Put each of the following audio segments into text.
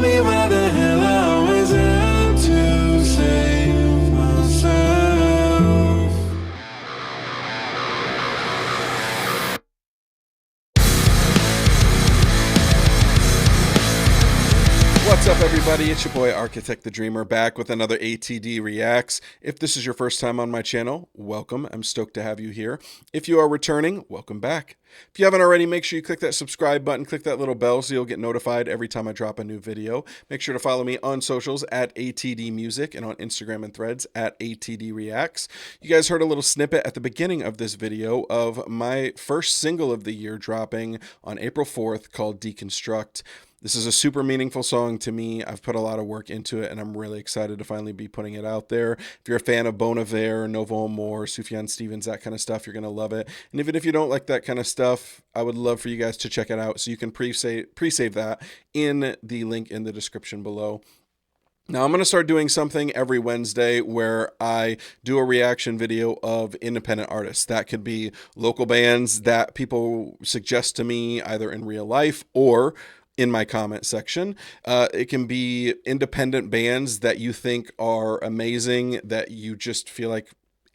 me why the hell I always have to save myself. What's up, everybody? It's your boy Architect the Dreamer back with another ATD Reacts. If this is your first time on my channel, welcome. I'm stoked to have you here. If you are returning, welcome back. If you haven't already, make sure you click that subscribe button, click that little bell so you'll get notified every time I drop a new video. Make sure to follow me on socials at ATD Music and on Instagram and Threads at ATD Reacts. You guys heard a little snippet at the beginning of this video of my first single of the year dropping on April 4th called Deconstruct. This is a super meaningful song to me. I've put a lot of work into it, and I'm really excited to finally be putting it out there. If you're a fan of Bon Iver, Novo Amor, Sufjan Stevens, that kind of stuff, you're going to love it. And even if you don't like that kind of stuff, I would love for you guys to check it out so you can pre-save that in the link in the description below. Now, I'm going to start doing something every Wednesday where I do a reaction video of independent artists. That could be local bands that people suggest to me either in real life or in my comment section. It can be independent bands that you think are amazing, that you just feel like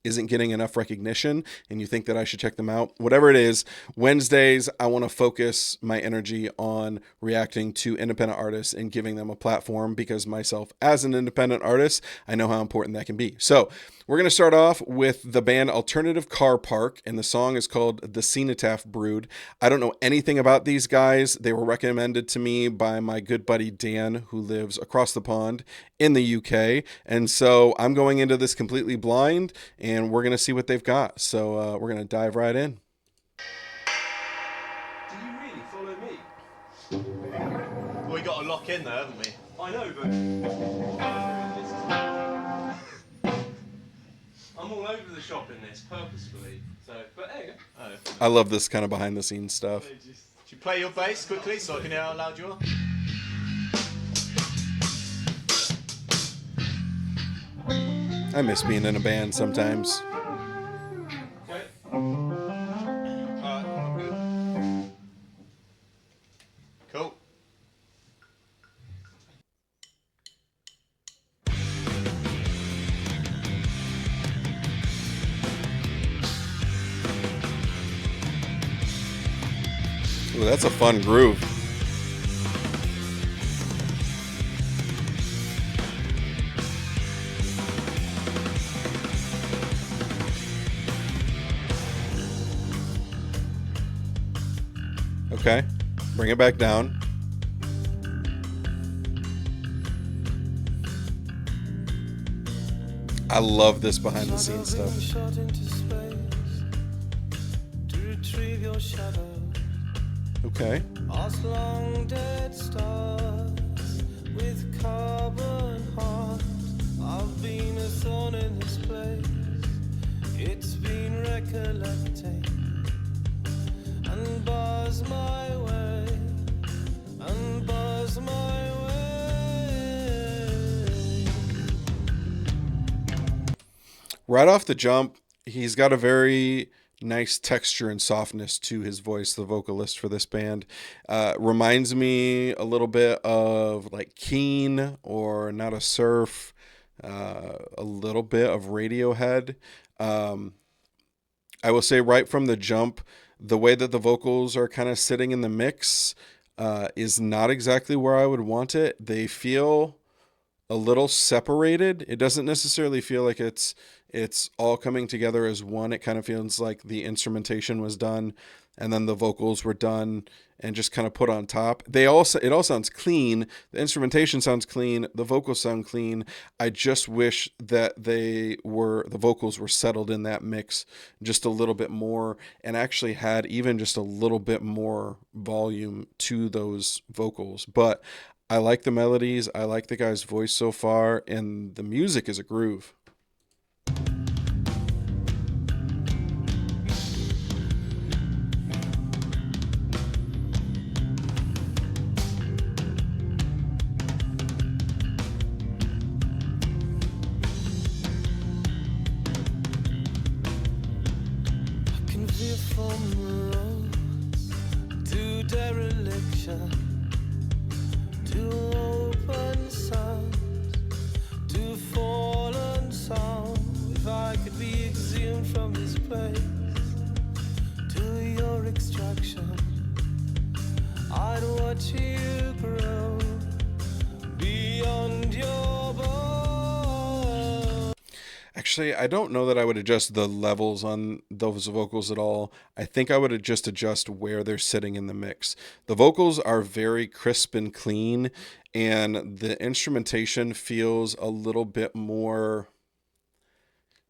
isn't getting enough recognition and you think that I should check them out. Whatever it is, Wednesdays, I want to focus my energy on reacting to independent artists and giving them a platform because myself as an independent artist, I know how important that can be. So we're going to start off with the band Alternative CARPARK, and the song is called The Cenotaph Brood. I don't know anything about these guys. They were recommended to me by my good buddy Dan, who lives across the pond in the UK. And so I'm going into this completely blind, and we're going to see what they've got. So we're going to dive right in. Do you really follow me? Well, we got to lock in though, haven't we? I know, but I'm all over the shop in this purposefully. So, but there you go. Oh. I love this kind of behind the scenes stuff. Should you play your bass quickly so I can hear how loud you are? I miss being in a band sometimes. Okay. Alright, I'm good. Cool. Ooh, that's a fun groove. Okay, bring it back down. I love this behind the scenes stuff. Okay. Long dead stars with carbon hearts. I've been a thorn in this place. It's been recollecting and bars my way, and bars my way. Right off the jump, he's got a very nice texture and softness to his voice, the vocalist for this band. Reminds me a little bit of like Keen or Not a Surf, a little bit of Radiohead. I will say right from the jump, the way that the vocals are kind of sitting in the mix is not exactly where I would want it. They feel a little separated. It doesn't necessarily feel like it's all coming together as one. It kind of feels like the instrumentation was done and then the vocals were done and just kind of put on top. It all sounds clean. The instrumentation sounds clean. The vocals sound clean. I just wish that the vocals were settled in that mix just a little bit more and actually had even just a little bit more volume to those vocals. But I like the melodies. I like the guy's voice so far, and the music is a groove. From the roads to dereliction, to open affection. I'd watch you grow beyond your bow. Actually, I don't know that I would adjust the levels on those vocals at all. I think I would just adjust where they're sitting in the mix. The vocals are very crisp and clean, and the instrumentation feels a little bit more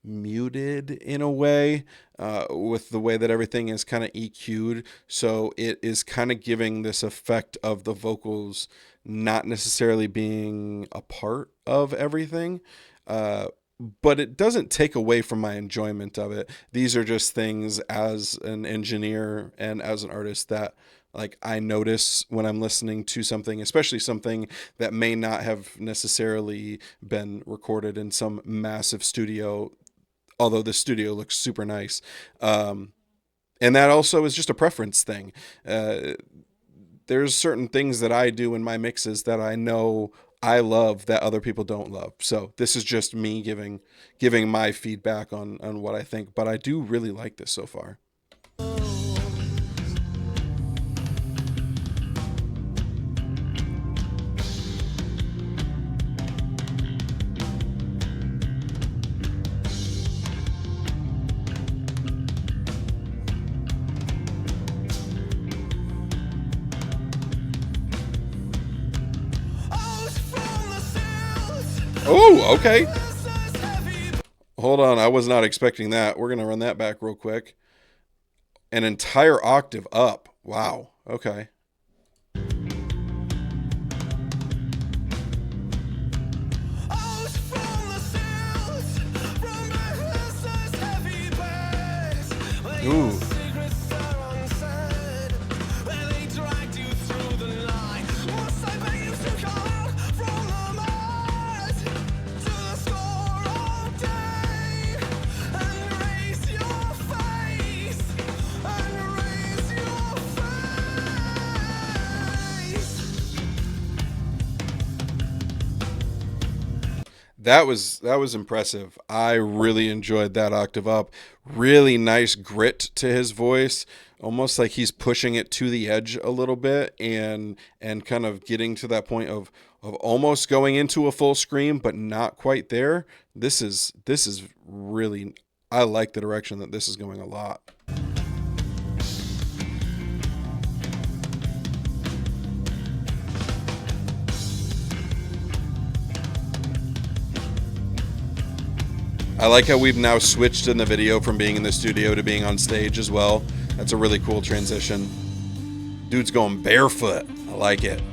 muted in a way, with the way that everything is kind of EQ'd. So it is kind of giving this effect of the vocals not necessarily being a part of everything. But it doesn't take away from my enjoyment of it. These are just things as an engineer and as an artist that like I notice when I'm listening to something, especially something that may not have necessarily been recorded in some massive studio, although the studio looks super nice. And that also is just a preference thing. There's certain things that I do in my mixes that I know I love that other people don't love. So this is just me giving my feedback on what I think. But I do really like this so far. Oh, okay. Hold on, I was not expecting that. We're going to run that back real quick. An entire octave up. Wow. Okay. Ooh. That was impressive. I really enjoyed that octave up. Really nice grit to his voice, almost like he's pushing it to the edge a little bit and kind of getting to that point of almost going into a full scream but not quite there. This is really, I like the direction that this is going a lot. I like how we've now switched in the video from being in the studio to being on stage as well. That's a really cool transition. Dude's going barefoot. I like it.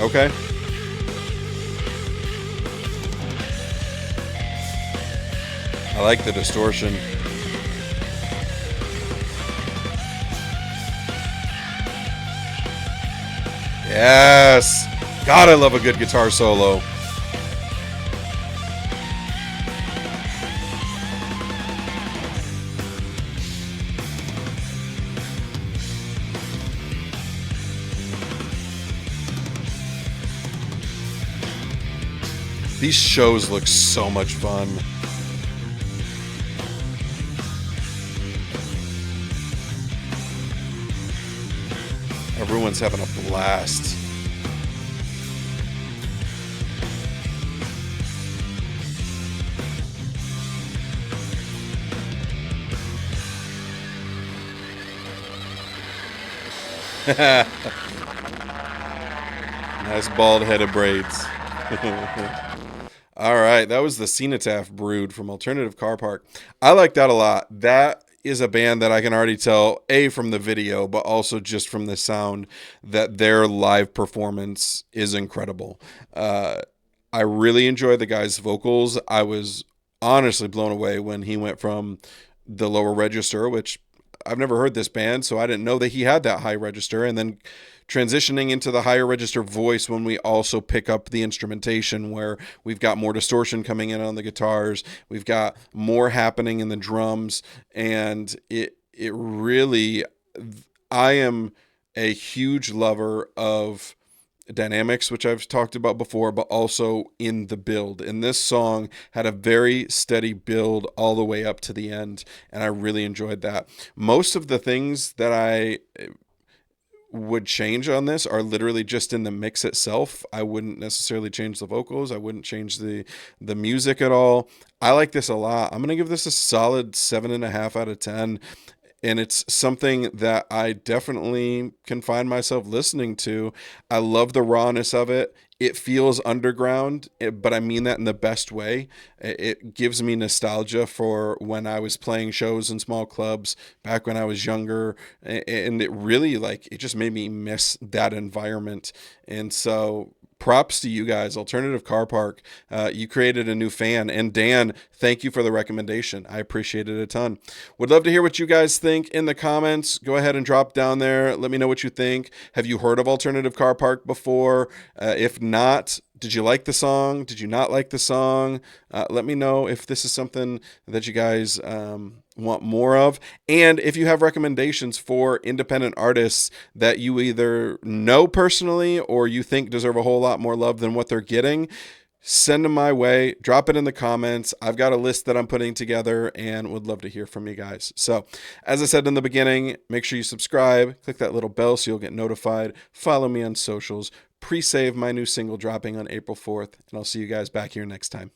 Okay. I like the distortion. Yes. God, I love a good guitar solo. These shows look so much fun. Everyone's having a blast. Nice bald-headed braids. All right, that was the Cenotaph Brood from Alternative CARPARK. I like that a lot. That is a band that I can already tell, A, from the video, but also just from the sound, that their live performance is incredible. I really enjoy the guy's vocals. I was honestly blown away when he went from the lower register, which I've never heard this band, so I didn't know that he had that high register. And then transitioning into the higher register voice when we also pick up the instrumentation, where we've got more distortion coming in on the guitars, we've got more happening in the drums, and it really, I am a huge lover of dynamics, which I've talked about before, but also in the build. And this song had a very steady build all the way up to the end, and I really enjoyed that. Most of the things that I would change on this are literally just in the mix itself. I wouldn't necessarily change the vocals. I wouldn't change the music at all. I like this a lot. I'm gonna give this a solid 7.5 out of 10. And it's something that I definitely can find myself listening to. I love the rawness of it. It feels underground, but I mean that in the best way. It gives me nostalgia for when I was playing shows in small clubs back when I was younger. And it really, like, it just made me miss that environment. And so props to you guys, Alternative Car Park. You created a new fan. And Dan, thank you for the recommendation. I appreciate it a ton. Would love to hear what you guys think in the comments. Go ahead and drop down there. Let me know what you think. Have you heard of Alternative Car Park before? If not, did you like the song? Did you not like the song? Let me know if this is something that you guys want more of. And if you have recommendations for independent artists that you either know personally or you think deserve a whole lot more love than what they're getting, send them my way. Drop it in the comments. I've got a list that I'm putting together and would love to hear from you guys. So as I said in the beginning, make sure you subscribe, click that little bell so you'll get notified. Follow me on socials. Pre-save my new single dropping on April 4th, and I'll see you guys back here next time.